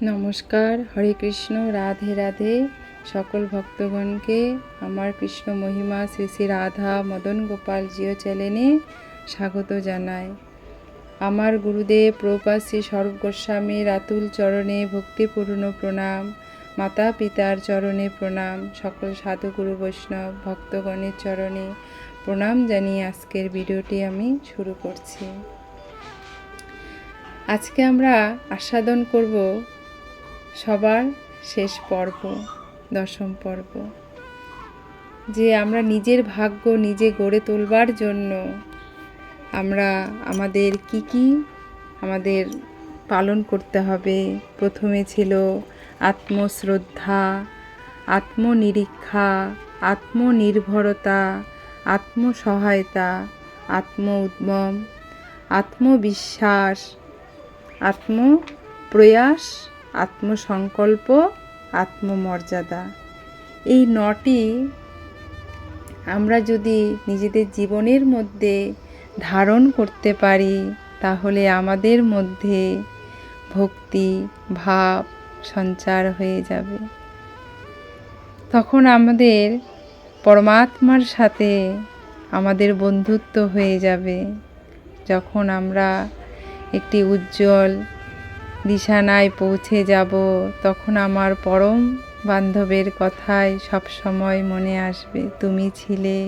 নমস্কার, হরে কৃষ্ণ, রাধে রাধে। সকল ভক্তগণকে আমার কৃষ্ণ মহিমা শ্রী শ্রী রাধা মদন গোপাল জিও চ্যানেলে স্বাগত জানাই। আমার গুরুদেব প্রভুপাদ শ্রী স্বরূপ গোস্বামীর আতুল চরণে ভক্তিপূর্ণ প্রণাম, মাতা পিতার চরণে প্রণাম, সকল সাধুগুরু বৈষ্ণব ভক্তগণের চরণে প্রণাম জানিয়ে আজকের ভিডিওটি আমি শুরু করছি। আজকে আমরা আস্বাদন করব সবার শেষ পর্ব, দশম পর্ব, যে আমরা নিজের ভাগ্য নিজে গড়ে তোলবার জন্য আমরা আমাদের কি আমাদের পালন করতে হবে। প্রথমে ছিল আত্মশ্রদ্ধা, আত্মনিরীক্ষা, আত্মনির্ভরতা, আত্মসহায়তা, আত্ম উদ্যম, আত্মবিশ্বাস, আত্মপ্রয়াস, আত্মসংকল্প, আত্মমর্যাদা। এই 9টি আমরা যদি নিজেদের জীবনের মধ্যে ধারণ করতে পারি, তাহলে আমাদের মধ্যে ভক্তি ভাব সঞ্চার হয়ে যাবে। তখন আমাদের পরমাত্মার সাথে আমাদের বন্ধুত্ব হয়ে যাবে। যখন আমরা একটি উজ্জ্বল দিশানায় পৌঁছে যাব, তখন আমার পরম বান্ধবের কথাই সবসময় মনে আসবে। তুমি ছিলে,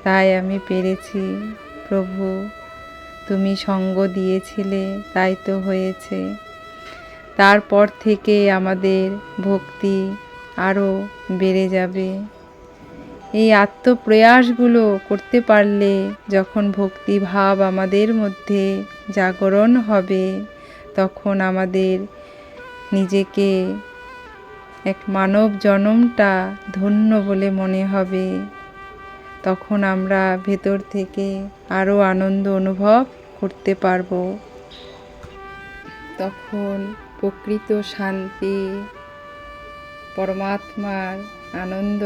তাই আমি পেরেছি প্রভু, তুমি সঙ্গ দিয়েছিলে, তাই তো হয়েছে। তারপর থেকে আমাদের ভক্তি আরও বেড়ে যাবে। এই আত্মপ্রয়াসগুলো করতে পারলে যখন ভক্তিভাব আমাদের মধ্যে জাগরণ হবে, তখন আমাদের নিজেকে এক মানব জন্মটা ধন্য বলে মনে হবে। তখন আমরা ভেতর থেকে আরও আনন্দ অনুভব করতে পারব। তখন প্রকৃত শান্তি, পরমাত্মার আনন্দ,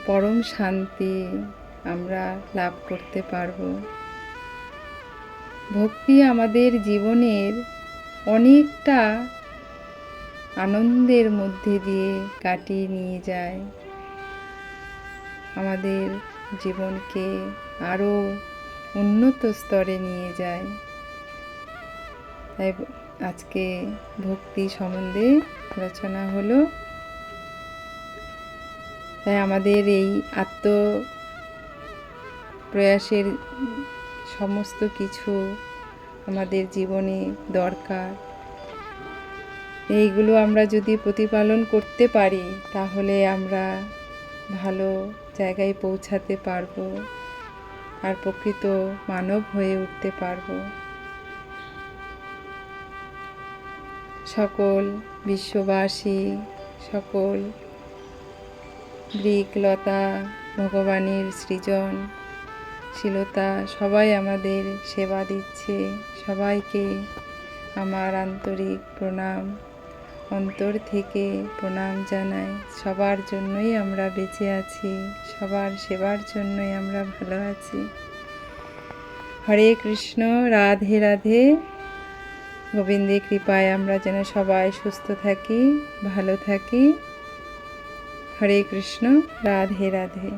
পরম শান্তি আমরা লাভ করতে পারব। ভক্তি আমাদের জীবনের অনেকটা আনন্দের মধ্যে দিয়ে কাটিয়ে নিয়ে যায়, আমাদের জীবনকে আরও উন্নত স্তরে নিয়ে যায়। তাই আজকে ভক্তি সম্বন্ধে আলোচনা হলো। তাই আমাদের এই আত্মপ্রয়াসের সমস্ত কিছু আমাদের জীবনে দরকার। এইগুলো আমরা যদি প্রতিপালন করতে পারি, তাহলে আমরা ভালো জায়গায় পৌঁছাতে পারবো আর প্রকৃত মানব হয়ে উঠতে পারবো। সকল বিশ্ববাসী, সকল বৃক্ষলতা, ভগবানের সৃজনশীলতা সবাই আমাদের সেবা দিচ্ছে। সবাইকে আমার আন্তরিক প্রণাম, অন্তর থেকে প্রণাম জানাই। সবার জন্যই আমরা বেঁচে আছি, সবার সেবার জন্যই আমরা ভালো আছি। হরে কৃষ্ণ, রাধে রাধে। গোবিন্দের কৃপায় আমরা যেন সবাই সুস্থ থাকি, ভালো থাকি। হরে কৃষ্ণ, রাধে রাধে।